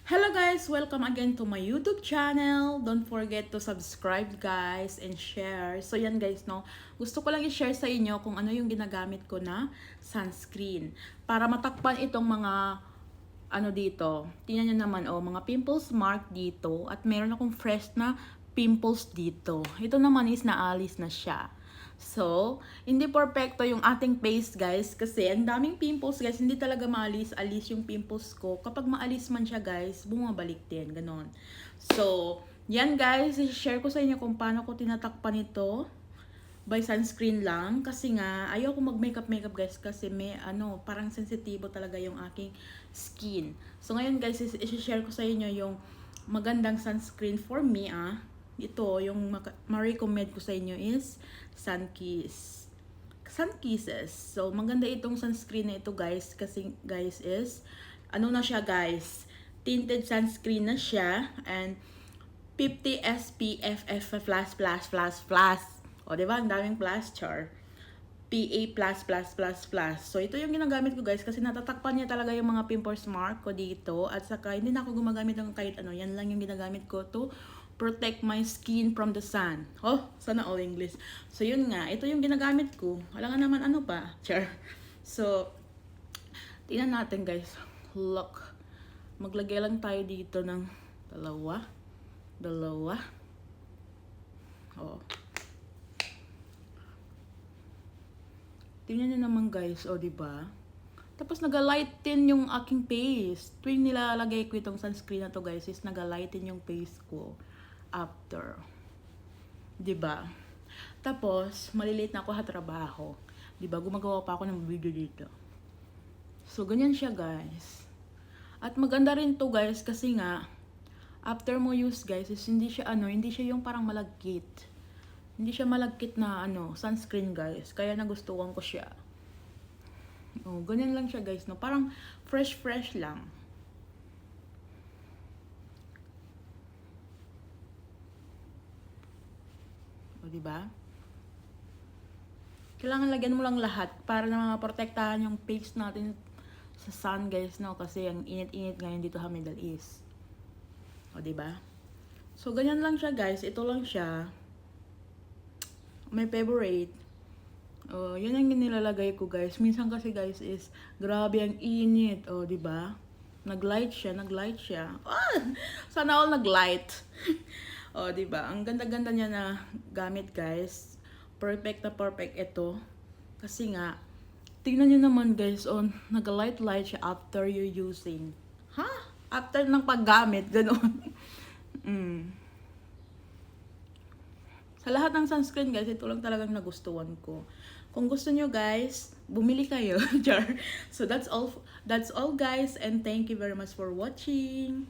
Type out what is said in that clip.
Hello guys! Welcome again to my YouTube channel. Don't forget to subscribe guys and share. So yan guys, no? Gusto ko lang i-share sa inyo kung ano yung ginagamit ko na sunscreen. Para matakpan itong mga ano dito. Tingnan nyo naman, oh, mga pimples mark dito. At meron akong fresh na pimples dito. Ito naman is naalis na siya. So, hindi perfecto yung ating face guys kasi ang daming pimples guys, hindi talaga maalis-alis yung pimples ko. Kapag maalis man siya guys, bumabalik din, ganon. So, yan guys, i-share ko sa inyo kung paano ko tinatakpan ito by sunscreen lang kasi nga ayaw ko mag-makeup guys kasi may ano, parang sensitibo talaga yung aking skin. So, ngayon guys, i-share ko sa inyo yung magandang sunscreen for me Ito, yung ma-recommend ko sa inyo is Sunkisses. So, maganda itong sunscreen na ito guys. Kasi guys is, ano na siya guys? Tinted sunscreen na siya. And 50 SPF+++++. O, diba? Ang daming plus, char. PA+++++. So, ito yung ginagamit ko guys kasi natatakpan niya talaga yung mga pimples mark ko dito. At saka, hindi na ako gumagamit ng kahit ano. Yan lang yung ginagamit ko to protect my skin from the sun. Oh, sana all English. So, yun nga. Ito yung ginagamit ko. Wala nga naman ano pa. Char. So, tingnan natin guys. Look. Maglagay lang tayo dito ng dalawa. Oh. Tingnan nyo naman guys. Oh, diba? Tapos nag-lighten yung aking face. Tuwing nilalagay ko itong sunscreen na to guys, is nag-lighten yung face ko after. 'Di ba? Tapos malilate na ako sa trabaho. 'Di ba? Gumagawa pa ako ng video dito. So ganyan siya, guys. At maganda rin 'to, guys, kasi nga after mo use, guys, is hindi siya yung parang malagkit. Hindi siya malagkit na sunscreen, guys. Kaya nagustuhan ko siya. Oh, ganyan lang siya, guys, no. Parang fresh lang. Diba? Kailangan lagyan mo lang lahat para na maprotektahan yung face natin sa sun guys, no? Kasi ang init-init ngayon dito sa Middle East. O, diba? So, ganyan lang siya guys. Ito lang siya. My favorite. O, yun ang nilalagay ko guys. Minsan kasi guys is grabe ang init. O, diba? Nag-light siya. Ah! Sana all nag-light. O, diba? Ang ganda-ganda niya na gamit, guys. Perfect na perfect ito. Kasi nga, tingnan nyo naman, guys, nag-light siya after you using. Ha? After ng paggamit, gano'n. Sa lahat ng sunscreen, guys, ito lang talagang nagustuhan ko. Kung gusto nyo, guys, bumili kayo. So, that's all, guys. And thank you very much for watching.